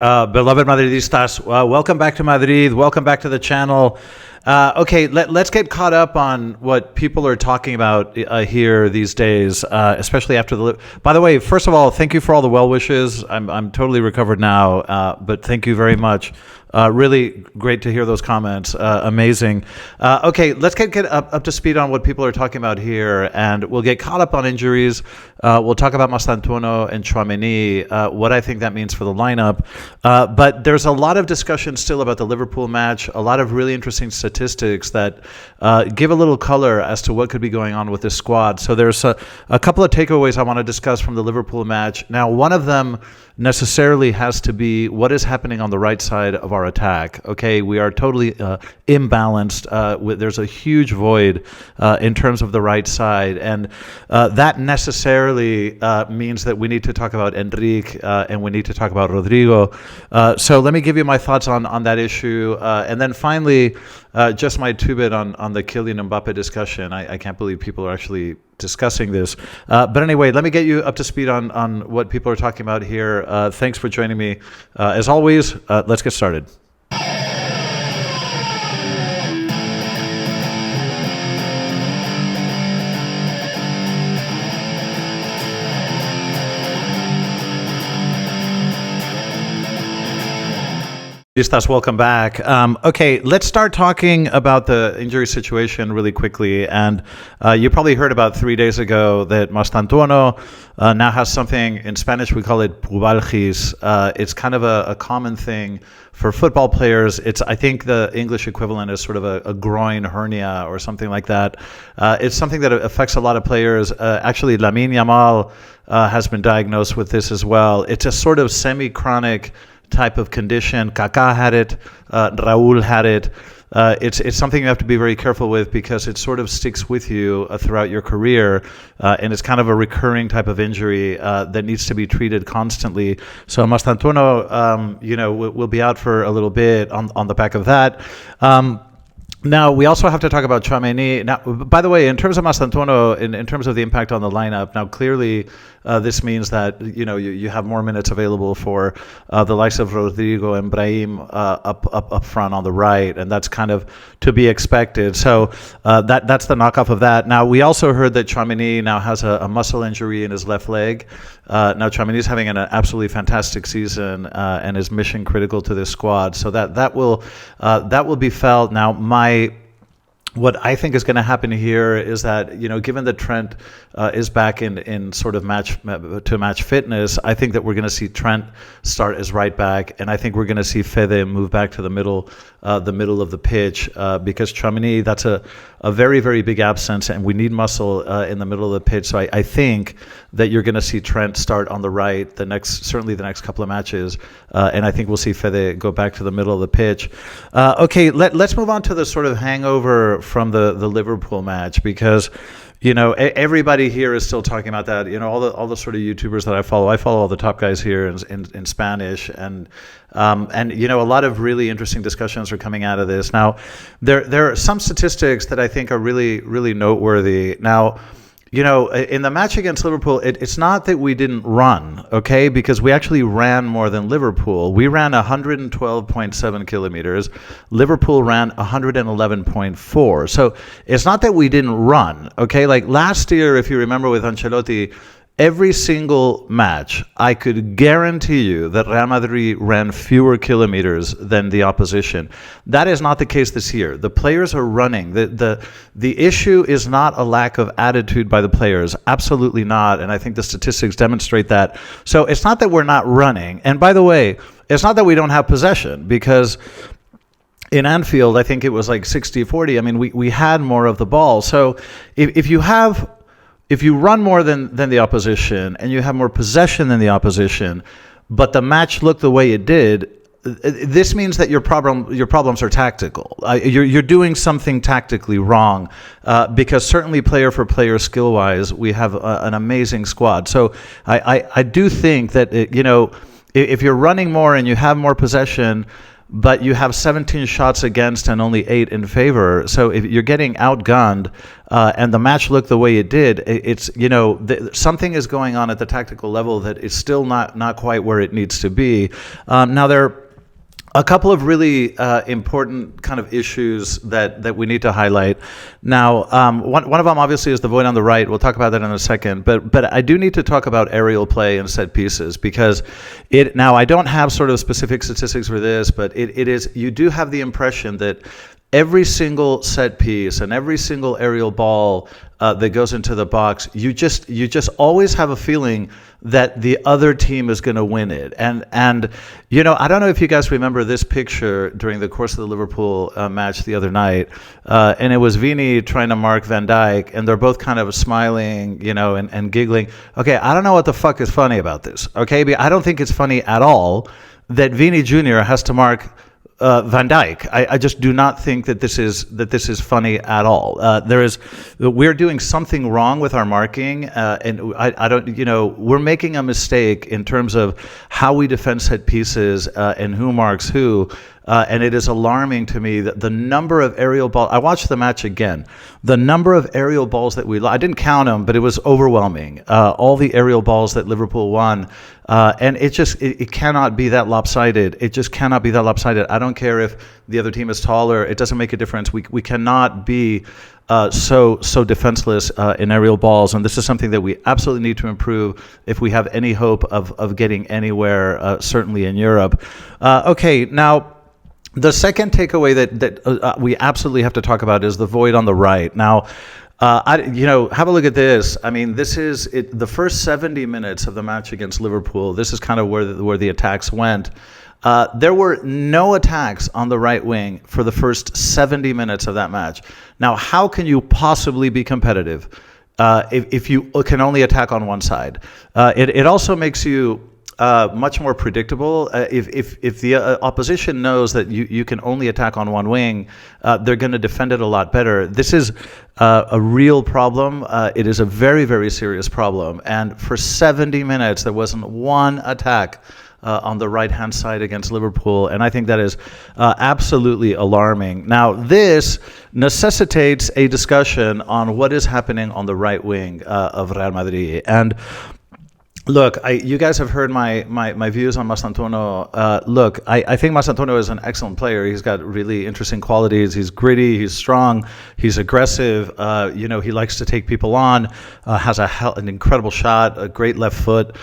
Beloved Madridistas, welcome back to Madrid. Welcome back to the channel. Okay, let's get caught up on what people are talking about here these days, especially after the. By the way, first of all, thank you for all the well wishes. I'm totally recovered now, but thank you very much. Really great to hear those comments. Amazing. Okay, let's get up to speed on what people are talking about here, and we'll get caught up on injuries. We'll talk about Mastantuono and Tchouaméni, what I think that means for the lineup. But there's a lot of discussion still about the Liverpool match, a lot of really interesting statistics that give a little color as to what could be going on with this squad. So there's a couple of takeaways I want to discuss from the Liverpool match. Now, one of them necessarily has to be what is happening on the right side of our attack. Okay, we are totally imbalanced. There's a huge void in terms of the right side, and that necessarily means that we need to talk about Enrique and we need to talk about Rodrigo. So let me give you my thoughts on that issue, and then finally, just my two-bit on the Kylian Mbappe discussion. I can't believe people are actually discussing this. But anyway, let me get you up to speed on what people are talking about here. Thanks for joining me. As always, let's get started. Madridistas, welcome back. Okay, let's start talking about the injury situation really quickly. And you probably heard about 3 days ago that Mastantuono now has something, in Spanish we call it pubalgis. It's kind of a common thing for football players. I think the English equivalent is sort of a groin hernia or something like that. It's something that affects a lot of players. Actually, Lamine Yamal has been diagnosed with this as well. It's a sort of semi-chronic type of condition. Kaká had it, Raúl had it. It's something you have to be very careful with because it sort of sticks with you throughout your career, and it's kind of a recurring type of injury that needs to be treated constantly. So Mastantuono, will be out for a little bit on the back of that. Now, we also have to talk about Tchouaméni. Now, by the way, in terms of Mastantuono, in terms of the impact on the lineup, now clearly this means that you have more minutes available for the likes of Rodrigo and Brahim up front on the right, and that's kind of to be expected. So that's the knockoff of that. Now, we also heard that Tchouaméni now has a muscle injury in his left leg. Now, Tchouaméni is having an absolutely fantastic season and is mission critical to this squad. So that will be felt. Now, what I think is going to happen here is that, given that Trent is back in sort of match fitness, I think that we're going to see Trent start as right back, and I think we're going to see Fede move back to the middle of the pitch because Tchouaméni, that's a very, very big absence, and we need muscle in the middle of the pitch. So I think that you're going to see Trent start on the right certainly the next couple of matches, and I think we'll see Fede go back to the middle of the pitch. Okay, let's move on to the sort of hangover from the Liverpool match, because everybody here is still talking about that. All the sort of YouTubers that I follow all the top guys here in Spanish, and a lot of really interesting discussions are coming out of this. Now, there are some statistics that I think are really, really noteworthy. Now, in the match against Liverpool, it's not that we didn't run, okay? Because we actually ran more than Liverpool. We ran 112.7 kilometers. Liverpool ran 111.4. So it's not that we didn't run, okay? Like last year, if you remember with Ancelotti, every single match, I could guarantee you that Real Madrid ran fewer kilometers than the opposition. That is not the case this year. The players are running. The issue is not a lack of attitude by the players. Absolutely not. And I think the statistics demonstrate that. So it's not that we're not running. And by the way, it's not that we don't have possession, because in Anfield, I think it was like 60-40. I mean, we had more of the ball. So if you run more than the opposition and you have more possession than the opposition, but the match looked the way it did, this means that your problems are tactical. You're doing something tactically wrong, because certainly player for player, skill wise, we have an amazing squad. So I do think that if you're running more and you have more possession, but you have 17 shots against and only 8 in favor. So if you're getting outgunned, and the match looked the way it did, it's, something is going on at the tactical level that is still not quite where it needs to be. Now there are a couple of really important kind of issues that we need to highlight. Now, one of them obviously is the void on the right. We'll talk about that in a second. But I do need to talk about aerial play and set pieces, because now I don't have sort of specific statistics for this, but it is, you do have the impression that every single set piece and every single aerial ball that goes into the box, you just always have a feeling that the other team is going to win it. And I don't know if you guys remember this picture during the course of the Liverpool match the other night, and it was Vini trying to mark Van Dijk, and they're both kind of smiling, and giggling. Okay, I don't know what the fuck is funny about this. Okay, I don't think it's funny at all that Vini Jr. has to mark Van Dijk. I just do not think that this is funny at all. We're doing something wrong with our marking, and I don't. We're making a mistake in terms of how we defend set pieces and who marks who. And it is alarming to me that the number of aerial balls. I watched the match again. The number of aerial balls that I didn't count them, but it was overwhelming. All the aerial balls that Liverpool won, and it cannot be that lopsided. It just cannot be that lopsided. I don't care if the other team is taller. It doesn't make a difference. We cannot be so defenseless in aerial balls, and this is something that we absolutely need to improve if we have any hope of getting anywhere, certainly in Europe. Okay, now. The second takeaway that we absolutely have to talk about is the void on the right. Now, have a look at this. I mean, this is the first 70 minutes of the match against Liverpool. This is kind of where the attacks went. There were no attacks on the right wing for the first 70 minutes of that match. Now, how can you possibly be competitive if you can only attack on one side? It also makes you much more predictable. If the opposition knows that you can only attack on one wing, they're going to defend it a lot better. This is a real problem. It is a very, very serious problem. And for 70 minutes, there wasn't one attack on the right-hand side against Liverpool, and I think that is absolutely alarming. Now, this necessitates a discussion on what is happening on the right wing of Real Madrid. And look, you guys have heard my views on Mastantuono. Look, I think Mastantuono is an excellent player. He's got really interesting qualities. He's gritty. He's strong. He's aggressive. He likes to take people on. Has an incredible shot, a great left foot,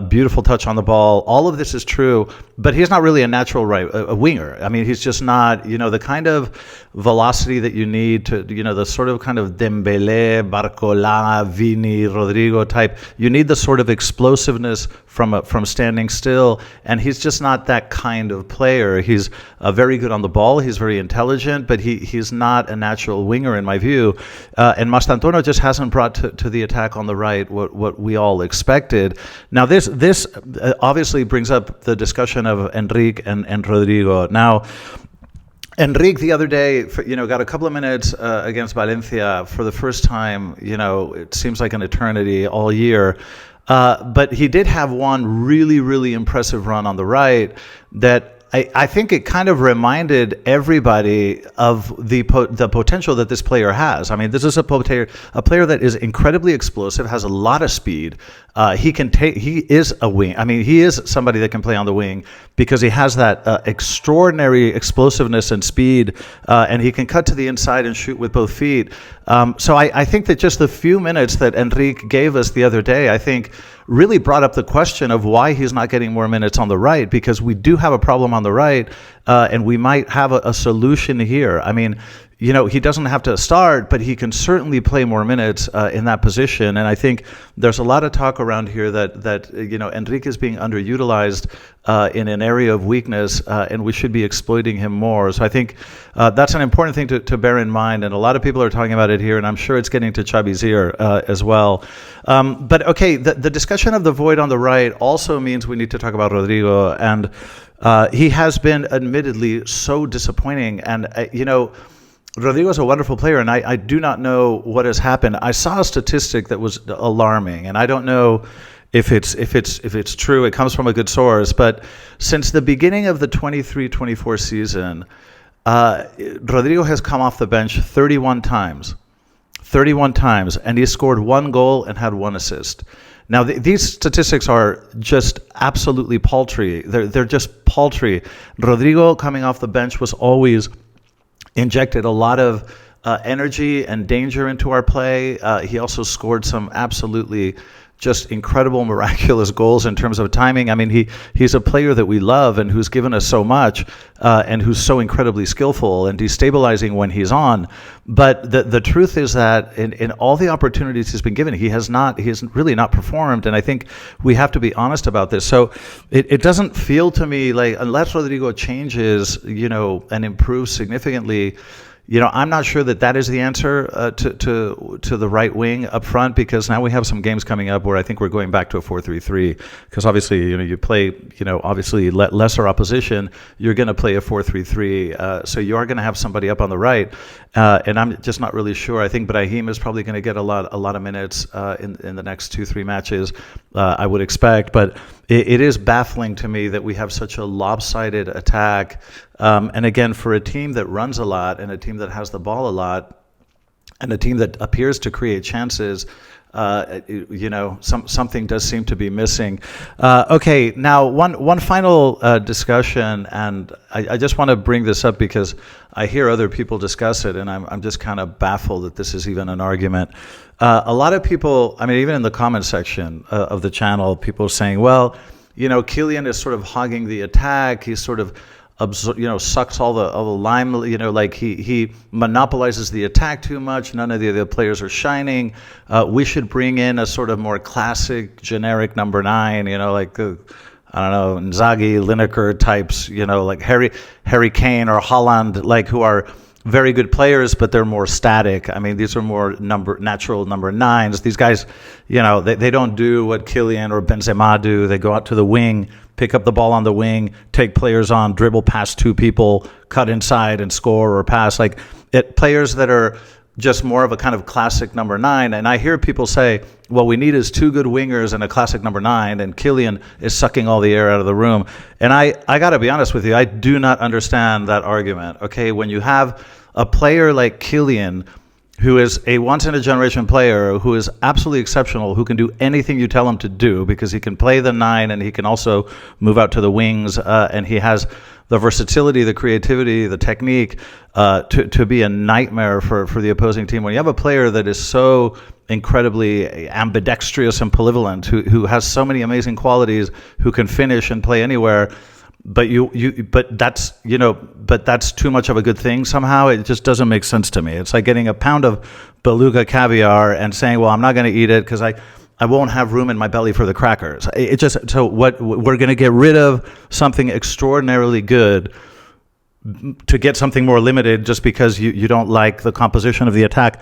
beautiful touch on the ball. All of this is true, but he's not really a natural a winger. I mean, he's just not, the kind of velocity that you need to, the sort of kind of Dembele, Barcola, Vini, Rodrigo type. You need the sort of explosiveness from standing still, and he's just not that kind of player. He's very good on the ball. He's very intelligent, but he's not a natural winger in my view. And Mastantuono just hasn't brought to the attack on the right what we all expected. Now, this obviously brings up the discussion of Enrique and Rodrigo. Now, Enrique the other day, got a couple of minutes against Valencia for the first time. It seems like an eternity all year. But he did have one really, really impressive run on the right that I think it kind of reminded everybody of the potential that this player has. I mean, this is a player that is incredibly explosive, has a lot of speed. He is a wing. I mean, he is somebody that can play on the wing because he has that extraordinary explosiveness and speed, and he can cut to the inside and shoot with both feet. So I think that just the few minutes that Enrique gave us the other day, I think really brought up the question of why he's not getting more minutes on the right, because we do have a problem on the right, and we might have a solution here. I mean, he doesn't have to start, but he can certainly play more minutes in that position. And I think there's a lot of talk around here that Enrique is being underutilized in an area of weakness, and we should be exploiting him more. So I think that's an important thing to bear in mind. And a lot of people are talking about it here, and I'm sure it's getting to Xavi's ear as well. But okay, the discussion of the void on the right also means we need to talk about Rodrigo. And he has been admittedly so disappointing. And, Rodrigo is a wonderful player, and I do not know what has happened. I saw a statistic that was alarming, and I don't know if it's true, it comes from a good source. But since the beginning of the 23-24 season, Rodrigo has come off the bench 31 times. 31 times, and he scored 1 goal and had 1 assist. Now, these statistics are just absolutely paltry. They're just paltry. Rodrigo coming off the bench was always injected a lot of energy and danger into our play. He also scored some absolutely just incredible, miraculous goals in terms of timing. I mean, he's a player that we love and who's given us so much, and who's so incredibly skillful and destabilizing when he's on. But the truth is that in all the opportunities he's been given, he has really not performed. And I think we have to be honest about this. So it doesn't feel to me like, unless Rodrigo changes, and improves significantly, I'm not sure that is the answer to the right wing up front, because now we have some games coming up where I think we're going back to a 4-3-3, because obviously you play obviously lesser opposition, you're going to play a 4-3-3, so you are going to have somebody up on the right, and I'm just not really sure. I think Brahim is probably going to get a lot of minutes in the next 2-3 matches, I would expect, but it is baffling to me that we have such a lopsided attack. And again, for a team that runs a lot and a team that has the ball a lot and a team that appears to create chances, something does seem to be missing. Okay, now one final discussion, and I just want to bring this up because I hear other people discuss it, and I'm just kind of baffled that this is even an argument. A lot of people, I mean, even in the comment section of the channel, people are saying, well, Kylian is sort of hogging the attack. He's sort of sucks all the lime, like he monopolizes the attack too much. None of the other players are shining. We should bring in a sort of more classic, generic number 9, like I don't know, Inzaghi, Lineker types, like Harry Kane or Haaland, like who are very good players, but they're more static. I mean, these are more natural number 9s. These guys, they don't do what Kylian or Benzema do. They go out to the wing, pick up the ball on the wing, take players on, dribble past 2 people, cut inside and score or pass. Like players that are just more of a kind of classic number 9. And I hear people say, well, we need is 2 good wingers and a classic number 9, and Kylian is sucking all the air out of the room. And I got to be honest with you, I do not understand that argument. Okay, when you have a player like Kylian, who is a once-in-a-generation player, who is absolutely exceptional, who can do anything you tell him to do, because he can play the 9 and he can also move out to the wings, and he has the versatility, the creativity, the technique to be a nightmare for the opposing team. When you have a player that is so incredibly ambidextrous and polyvalent, who has so many amazing qualities, who can finish and play anywhere, but that's too much of a good thing somehow. It just doesn't make sense to me. It's like getting a pound of beluga caviar and saying, well, I'm not going to eat it because I won't have room in my belly for the crackers. So what we're going to get rid of something extraordinarily good to get something more limited just because you don't like the composition of the attack.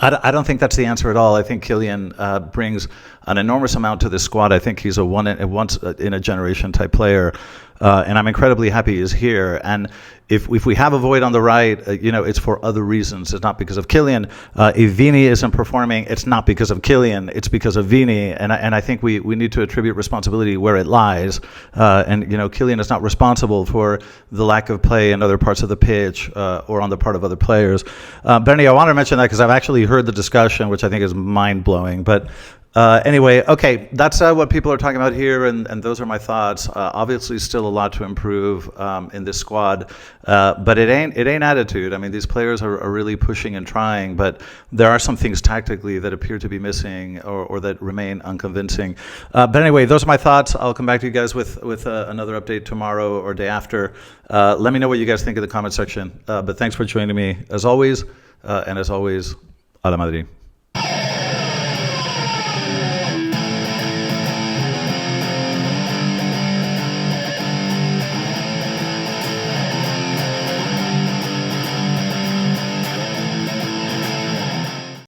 I don't think that's the answer at all. I think Kylian brings an enormous amount to this squad. I think he's a once in a generation type player, and I'm incredibly happy he's here. And if we have a void on the right, it's for other reasons. It's not because of Kylian. If Vini isn't performing, it's not because of Kylian. It's because of Vini. And I think we need to attribute responsibility where it lies. And Kylian is not responsible for the lack of play in other parts of the pitch or on the part of other players. Bernie, I want to mention that because I've actually heard the discussion, which I think is mind blowing. But anyway, okay, that's what people are talking about here, and those are my thoughts. Obviously, still a lot to improve in this squad, but it ain't attitude. I mean, these players are really pushing and trying, but there are some things tactically that appear to be missing or that remain unconvincing. But anyway, those are my thoughts. I'll come back to you guys with another update tomorrow or day after. Let me know what you guys think in the comment section. But thanks for joining me as always, and as always, a la Madrid.